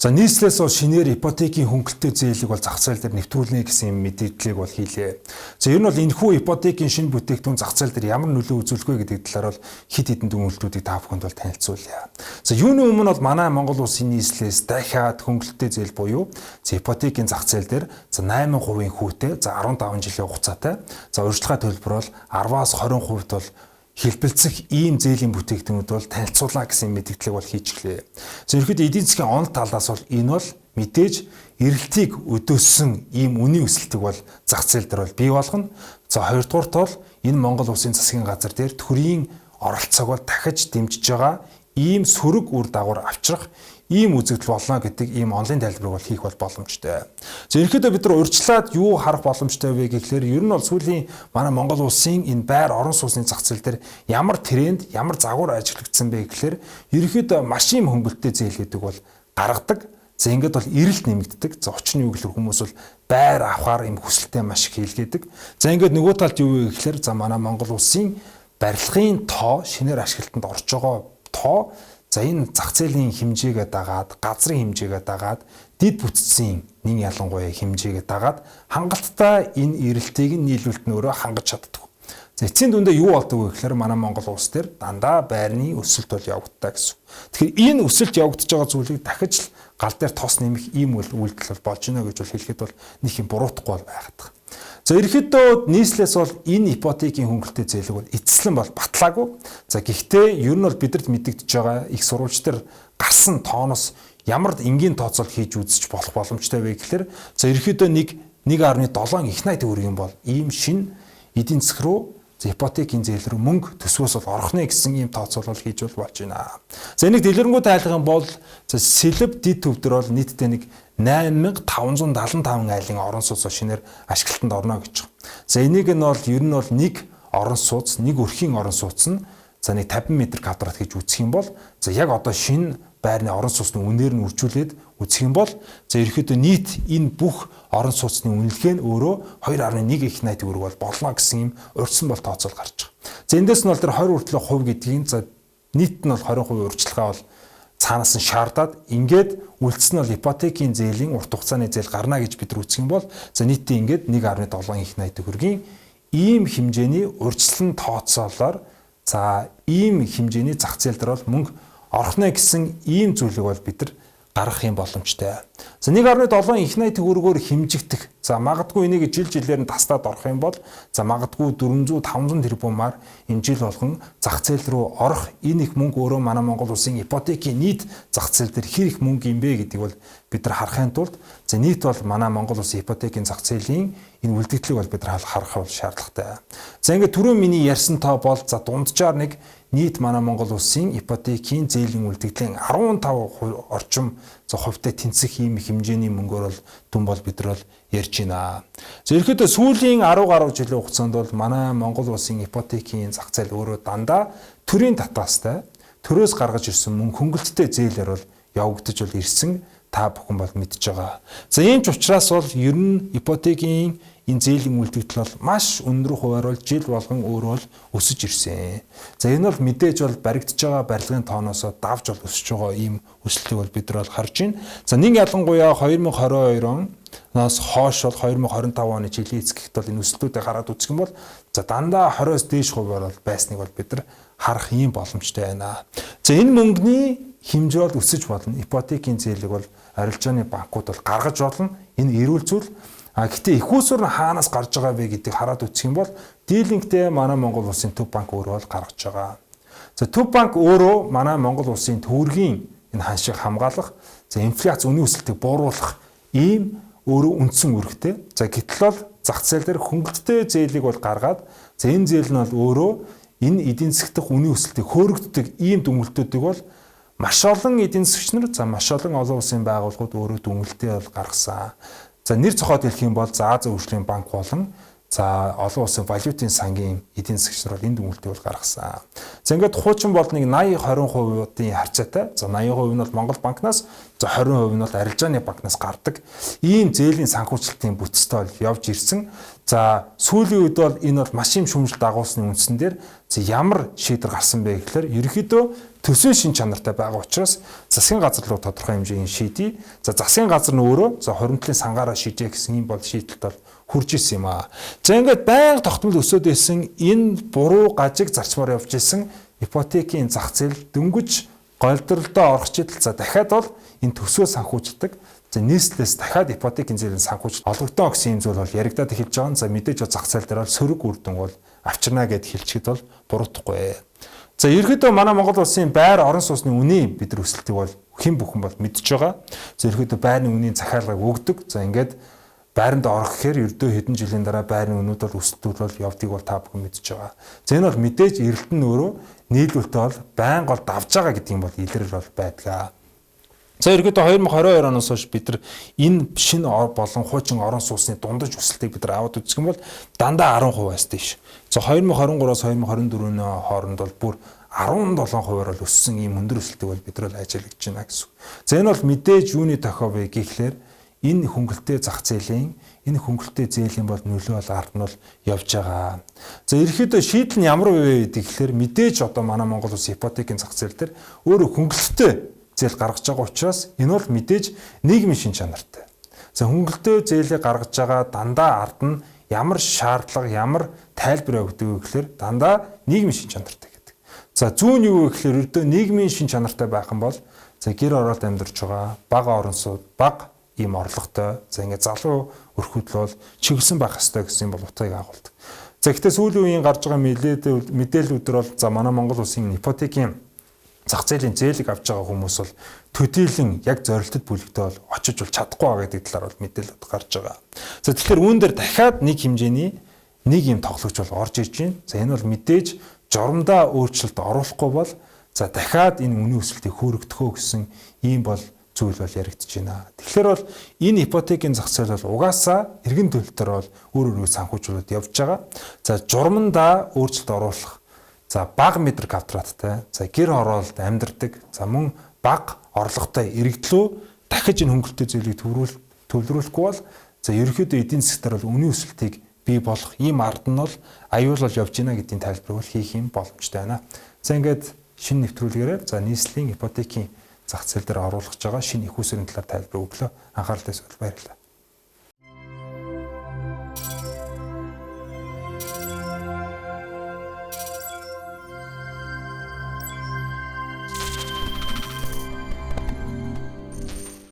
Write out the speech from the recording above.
За нийслэлээс бол шинээр ипотекийн хөнгөлөлтөө зээлийг бол зах зээл дээр нэвтрүүлнэ гэсэн мэдээллийг бол хийлээ. За ер нь бол энэхүү ипотекийн шинэ бүтээгдэхүүн зах зээл дээр ямар нөлөө үзүүлэх вэ гэдэг талаар бол хэд хэдэн дүгнэлтүүдийг та бүхэнд бол танилцуулъя. За юуны өмнө бол манай Монгол улсын нийслэлээс дахиад хөнгөлөлтөө зээл буюу ипотекийн зах зээл дээр 8% хүүтэй, за 15 жилийн хугацаатай, за урьдчилгаа төлбөр бол 10-аас 20% бол хэлбэлцэх ийм зээлийн бүтээгдэхүүнүүд бол танилцуулаа гэсэн мэдээллийг бол хийж гэлээ. За ерөнхийдөө эдийн засгийн онол талаас бол энэ бол мэдээж эрэлтийг өдөөссөн ийм үнийн өсөлтийг бол зах зээл дээр бол бий болгоно. За хоёрдугаарт бол энэ Монгол улсын засгийн газар дээр төрийн оролцоог бол дахиж дэмжиж байгаа ийм сөрөг үр дагавар авчрах ийм үзэгдэл болно гэдэг ийм онлайн тайлбарыг бол хийх бол боломжтой. За ерөнхийдөө бид нар урьдчилаад юу харах боломжтой вэ гэхлээр ер нь бол сүүлийн манай Монгол улсын энэ байр орон сууцны зах зээл дээр ямар тренд, ямар загвар ажиглагдсан бэ гэхлээр ерөнхийдөө маш ийм хөнгөлөлттэй зээл гэдэг бол гаргадаг. За ингээд бол эрэлт нэмэгддэг. За учир нь юу гэхлээр хүмүүс бол байр авахаар ийм хүсэлтэй маш их хийлгээдэг. За ингээд нөгөө талд юу вэ гэхлээр за манай Монгол улсын барилгын тоо шинээр ашиглалтанд орж байгаа тоо за энэ зах зээлийн хэмжээгээ дагаад, газрын хэмжээгээ дагаад, дид бүтцийн нэг ялангуяа хэмжээгээ дагаад хангалттай энэ эрэлтийг нийлүүлэлт нь өөрөө хангаж чаддаг. За эцсийн дүндээ юу болдог вэ гэхээр манай Монгол улс дээр дандаа байрны өсөлт бол явагддаг гэсэн. Тэгэхээр энэ өсөлт явагдаж байгаа зүйлийг дахиж л гал дээр тос нэмэх ийм үйлдэл болж байна гэж хэлэхэд бол нэг юм буруутахгүй бол байгаад. За ерөнхийдөө нийслэлээс бол энэ ипотекийн хөнгөлөлтөө зээлэг бол эцэслэн бол батлаагүй. За гэхдээ ер нь бол бидэнд мэдэгдэж байгаа их сурвалж төр гарсан тооноос ямар энгийн тооцоол хийж үзэж болох боломжтой вэ гэхээр за ерөнхийдөө 1.7 их найт төгрөгийн бол ийм шин эдийн засаг руу ипотекийн зээл рүү мөнгө төсвөөс бол орох нэ гэсэн ийм тооцоолол хийж болж байна. За энийг дэлгэрэнгүй тайлах юм бол за сэлб дид төв дээр бол нийтдээ 8575 айлын орон сууц шинээр ашиглалтанд орно гэж байна. За энийг нь бол ер нь бол нэг орон сууц, нэг өрхийн орон сууц нь за 50 м квадрат гэж үзэх юм бол за яг одоо шинэ байрны орон сууцны үнээр нь үржүүлээд үзэх юм бол за ерөөхдөө нийт энэ бүх орон сууцны үнэлгээ нь өөрөө 2.1 их найт төгрөг бол болно гэсэн юм урьдсан бол тооцоол гарч байгаа. За эндээс нь бол тэр 20 хүртэл хувь гэдгийг за нийт нь бол 20% урьдчилгаа бол цаанаас нь шаардаад ингээд үлдсэн нь бол ипотекийн зээлийн урт хугацааны зээл гарна гэж бид нар үзэх юм бол за нийтдээ ингээд 1.7 их найт төгрөгийн ийм хэмжээний урьдчилан тооцоолоор за ийм хэмжээний зах зээл дээр бол мөнгө орох нэ гэсэн ийм зүйлийг бол бид нар гаргах юм боломжтой. За 1.7 их найт төгрөгөөр хэмжигдэх. За магадгүй энийг жилээр нь тастаад орох юм бол за магадгүй 400-500 тэрбумаар энэ жил болгон зах зээл рүү орох энэ их мөнгө өөрөө манай Монгол улсын ипотекийн нийт зах зээл дээр хэр их мөнгө юм бэ гэдгийг бол бид нар харахын тулд за нийт бол манай Монгол улсын ипотекийн зах зээлийн энэ үлдэгдлийг бол бид нар харах бол шаардлагатай. За ингээд түрүү миний ярьсан тоо бол за дунджаар нэг нийт манай Монгол улсын ипотекийн зээлийн үлдэгдлийн 15% орчим за хувьтай тэнцэх ийм хэмжээний мөнгөөр бол дүн бол бид нар ярьж байна. За ерөөхдөө сүүлийн 10 гаруй жилийн хугацаанд бол манай Монгол улсын ипотекийн зах зээл өөрөө дандаа төрийн татвартай төрөөс гаргаж ирсэн мөнгө хөнгөлөлттэй зээлээр бол явагдаж бол ирсэн та бүхэн бол мэдж байгаа. За ийм ч учраас бол ер нь ипотекийн энэ зээлийн үлдэгдэл бол маш өндөр хуваар бол жил болгон өөрөө бол өсөж ирсэн. За энэ бол мэдээж бол баригдаж байгаа барилгын тооноос давж бол өсөж байгаа ийм өсөлтийг бол бид нар бол харж байна. За нэг ялангуяа 2022 оноос хойш бол 2025 оны жилийн эцэгт бол энэ өсөлтүүдийг хараад үзэх юм бол за дандаа 20-оос дээш хуваар бол байсныг бол бид нар харах ийм боломжтой байна. За энэ мөнгөний хэмжээ бол өсөж болно. Ипотекийн зээлийг бол арилжааны банкуд бол гаргаж болно. Энэ эрүүл зүйл. Гэхдээ их усүр нь хаанаас гарч байгаа вэ гэдгийг хараад үзэх юм бол дийлэнхтэй манай Монгол улсын төв банк өөрөө бол гаргаж байгаа. За төв банк өөрөө манай Монгол улсын төгрөгийн энэ ханшийг хамгаалах, за инфляц үнийн өсөлтийг бууруулах ийм өөрөө үндсэн үүрэгтэй. За гэтэл бол зах зээл дээр хөнгөлөлттэй зээлийг бол гаргаад за энэ зээл нь бол өөрөө энэ эдийн засаг дахь үнийн өсөлтийг хөөрөгддөг ийм дүнэлтүүдийг бол маш олон эдийн засагч нар за маш олон олон улсын байгууллагууд өөрөө дүнэлтээ бол гаргасан. За нэр цохоод хэлэх юм бол за Азийн хөгжлийн банк болон За олон улсын валютын сангийн эдийн засгч нар бол энэ дүгнэлтийг бол гаргасан. За ингээд хуучин болныг 80-20%-ийн харьцаатай. За 80% нь бол Монгол банкнаас, за 20% нь бол арилжааны банкнаас гардаг. Ийм зээлийн санхүүжилтийн бүтцтэй бол явж ирсэн. За сүүлийн үед бол энэ бол маш им шүүмжлэлт дагуулсны үндсэн дээр ямар шийдвэр гарсан бэ гэхээр ерөнхийдөө төсвийн шин чанартай байгаа учраас засгийн газар руу тодорхой хэмжээний шийдий. За засгийн газар нь өөрөө за хуримтлалын сангаараа шийжээ гэсэн юм бол шийдэлт бол хурж исэн юм аа. За ингээд байнга тогтмол өсөд байсан энэ буруу гажиг зарчмаар явж исэн ипотекийн зах зээл дөнгөж голдролдоо орох чидэл за дахиад бол энэ төсвөө санхүүждэг. За нийслэлээс дахиад ипотекийн зээлийн санхүүжилт олгогдсон гэсэн юм зүйл бол яригадад эхэлж байгаа. За мэдээж зах зээл дээр бол сөрөг үр дүн бол авчирна гэд хэлчихэд бол буруудахгүй. За ерөөдөө манай Монгол улсын байр орон сууцны үнийн бид нар өсөлтийг бол хэн бүхэн бол мэдж байгаа. За ерөөдөө байрны үнийн захиалгыг өгдөг. За ингээд байранд орох гэхээр ердөө хэдэн жилийн дараа байрны үнүүд бол өсөлтүүд бол явдгийг бол та бүхэн мэдж байгаа. За энэ бол мэдээж эрэлт нь өөрөө нийлүүлэлтээ бол байнга бол давж байгаа гэдэг юм бол илэрэл бол байдаг. За ерөөдөө 2022 оноос хойш бид нар энэ шинэ болон хуучин орон сууцны дундаж өсөлтийг бид нар аваад үзэх юм бол дандаа 10%-аас дээш. За 2023-аас 2024-ний хооронд бол бүр 17%-аар бол өссөн ийм өндөр өсөлтийг бол бид нар ажиглаж байна гэсэн. За энэ бол мэдээж юуны тохио вэ гэхлээр энэ хөнгөлтэй зах зээлийн энэ хөнгөлтэй зээлийн бол нөлөө бол ард нь бол явж байгаа. За ерөөдөө шийдэл нь ямар вэ гэхлээр мэдээж одоо манай Монгол улс ипотекийн зах зээл дээр өөрөө хөнгөлтэй зээл гаргаж байгаа учраас энэ бол мэдээж нийгмийн шин чанартай. За хөнгөлтэй зээлээ гаргаж байгаа дандаа ард нь ямар шаардлага, ямар тайлбар өгдөг вэ гэхээр дандаа нийгмийн шин чанартай гэдэг. За зүүн юу вэ гэхээр ердөө нийгмийн шин чанартай байх юм бол за гэр оролт амьдарч байгаа бага орон сууц, бага ийм орлоготой, за ингээд залуу өрхөдөл бол чиглэсэн байх ёстой гэсэн бол утгыг агуулдаг. За гэхдээ сүүлийн үеийн гарч байгаа мэдээллүүдээр бол за манай Монгол улсын ипотекийн зах зээлийн зээлийг авч байгаа хүмүүс бол төдийлөн яг зорилтод бүлэгтээ бол очиж бол чадахгүй байгаа гэдэг талаар бол мэдээлэлд гарч байгаа. За тэгэхээр үүн дээр дахиад нэг хэмжээний нэг юм тоглогч бол орж ирж байна. За энэ бол мэдээж журамдаа өөрчлөлт оруулахгүй бол за дахиад энэ үнийн өсөлтийг хөөрөгдөхөө гэсэн ийм бол зүйл бол яригдж байна. Тэгэхээр бол энэ ипотекийн зах зээл бол угаасаа эргэн төлөлтөөр бол өөр өөр санхүүжүүлэлт явж байгаа. За журамдаа өөрчлөлт оруулах за бага метр квадраттай, за гэр оролт амьдардаг, за мөн бага орлоготой иргэдлөө дахиж энэ хөнгөлтэй зээлийг төвлөрүүлэхгүй бол за ерөнхийдөө эдийн засгаар бол үнийн өсөлтийг бий болох ийм ард нь бол аюул бол явж байна гэдгийн тайлбарыг бол хийх юм боломжтой байна. За ингээд шинэ нэвтрүүлгээрээ за нийслэлийн ипотекийн зах зээл дээр оруулах байгаа шинэ их усрын талаар тайлбар өглөө. Анхаарал тавьсан баярлалаа.